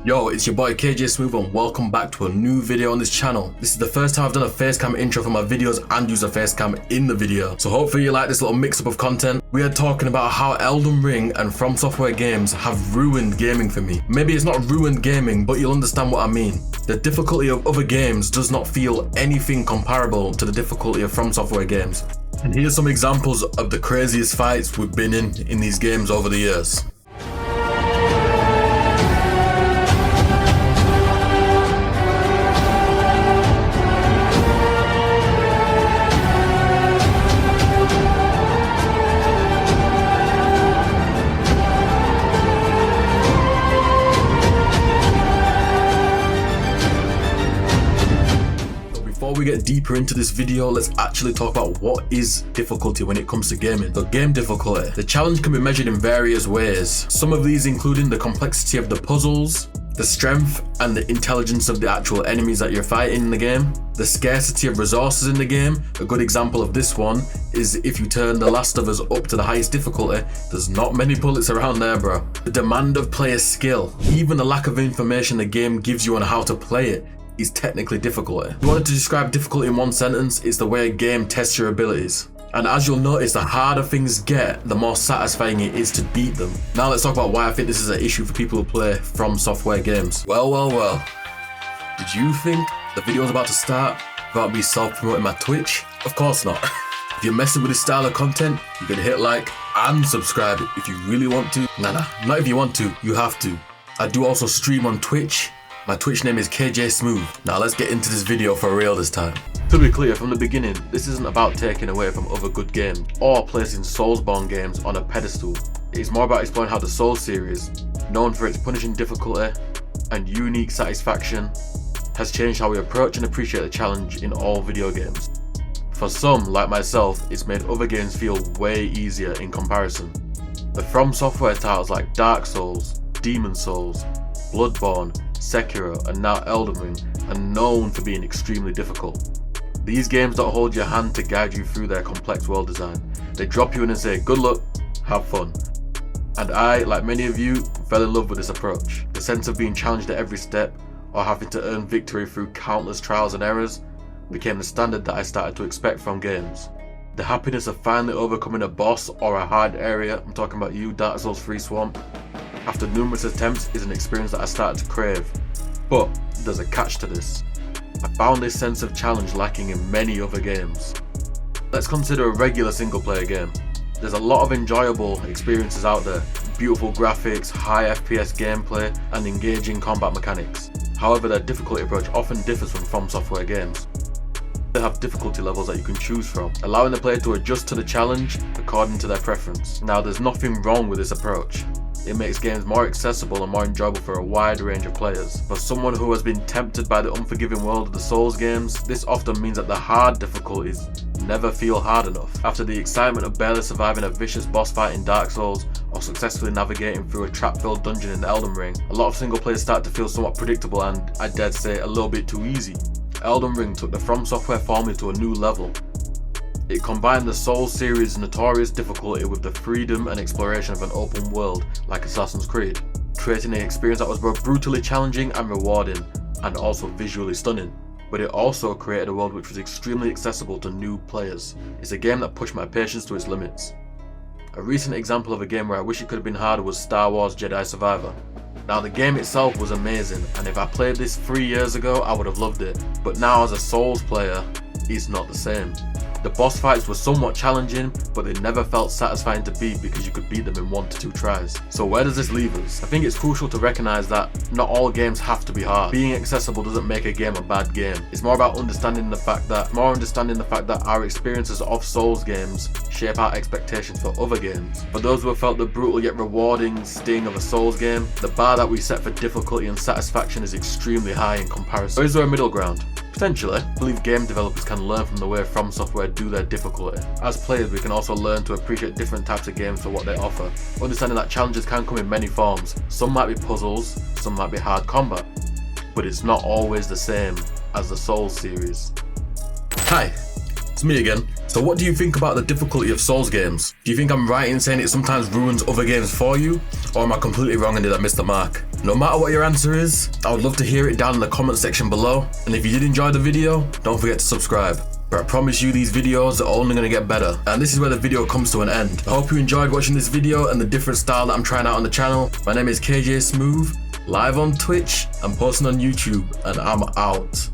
Yo, it's your boy KJ Smooth and welcome back to a new video on this channel. This is the first time I've done a facecam intro for my videos and use a facecam in the video. So hopefully you like this little mix up of content. We are talking about how Elden Ring and From Software games have ruined gaming for me. Maybe it's not ruined gaming, but you'll understand what I mean. The difficulty of other games does not feel anything comparable to the difficulty of From Software games. And here's some examples of the craziest fights we've been in these games over the years. Before we get deeper into this video, let's actually talk about what is difficulty when it comes to gaming. So game difficulty. The challenge can be measured in various ways. Some of these including the complexity of the puzzles, the strength and the intelligence of the actual enemies that you're fighting in the game, the scarcity of resources in the game. A good example of this one is if you turn The Last of Us up to the highest difficulty, there's not many bullets around there, bro. The demand of player skill, even the lack of information the game gives you on how to play it, is technically difficulty. If you wanted to describe difficulty in one sentence, it's the way a game tests your abilities. And as you'll notice, the harder things get, the more satisfying it is to beat them. Now let's talk about why I think this is an issue for people who play From Software games. Well. Did you think the video was about to start without me self-promoting my Twitch? Of course not. If you're messing with this style of content, you can hit like and subscribe if you really want to. Nah, not if you want to, you have to. I do also stream on Twitch. My Twitch name is KJ Smooth. Now let's get into this video for real this time. To be clear from the beginning, this isn't about taking away from other good games or placing Soulsborne games on a pedestal. It's more about exploring how the Souls series, known for its punishing difficulty and unique satisfaction, has changed how we approach and appreciate the challenge in all video games. For some, like myself, it's made other games feel way easier in comparison. The From Software titles like Dark Souls, Demon Souls, Bloodborne, Sekiro and now Elden Ring are known for being extremely difficult. These games don't hold your hand to guide you through their complex world design. They drop you in and say, good luck, have fun. And I, like many of you, fell in love with this approach. The sense of being challenged at every step or having to earn victory through countless trials and errors became the standard that I started to expect from games. The happiness of finally overcoming a boss or a hard area, I'm talking about you, Dark Souls 3 Swamp, after numerous attempts is an experience that I started to crave. But there's a catch to this. I found this sense of challenge lacking in many other games. Let's consider a regular single player game. There's a lot of enjoyable experiences out there. Beautiful graphics, high FPS gameplay and engaging combat mechanics. However, their difficulty approach often differs from Software games. They have difficulty levels that you can choose from, allowing the player to adjust to the challenge according to their preference. Now there's nothing wrong with this approach. It makes games more accessible and more enjoyable for a wide range of players. For someone who has been tempted by the unforgiving world of the Souls games, this often means that the hard difficulties never feel hard enough. After the excitement of barely surviving a vicious boss fight in Dark Souls, or successfully navigating through a trap-filled dungeon in Elden Ring, a lot of single players start to feel somewhat predictable and, I dare say, a little bit too easy. Elden Ring took the From Software formula to a new level. It combined the Souls series' notorious difficulty with the freedom and exploration of an open world like Assassin's Creed, creating an experience that was both brutally challenging and rewarding, and also visually stunning. But it also created a world which was extremely accessible to new players. It's a game that pushed my patience to its limits. A recent example of a game where I wish it could have been harder was Star Wars Jedi Survivor. Now the game itself was amazing, and if I played this 3 years ago I would have loved it, but now as a Souls player, it's not the same. The boss fights were somewhat challenging, but they never felt satisfying to beat because you could beat them in 1 to 2 tries. So where does this leave us? I think it's crucial to recognise that not all games have to be hard. Being accessible doesn't make a game a bad game. It's more about understanding the fact that our experiences of Souls games shape our expectations for other games. For those who have felt the brutal yet rewarding sting of a Souls game, the bar that we set for difficulty and satisfaction is extremely high in comparison. Or is there a middle ground? Potentially. I believe game developers can learn from the way From Software do their difficulty. As players, we can also learn to appreciate different types of games for what they offer, understanding that challenges can come in many forms. Some might be puzzles, some might be hard combat, but it's not always the same as the Souls series. Hi, it's me again. So what do you think about the difficulty of Souls games? Do you think I'm right in saying it sometimes ruins other games for you? Or am I completely wrong and did I miss the mark? No matter what your answer is, I would love to hear it down in the comment section below. And if you did enjoy the video, don't forget to subscribe. But I promise you these videos are only going to get better. And this is where the video comes to an end. I hope you enjoyed watching this video and the different style that I'm trying out on the channel. My name is KJ Smooth, live on Twitch and posting on YouTube, and I'm out.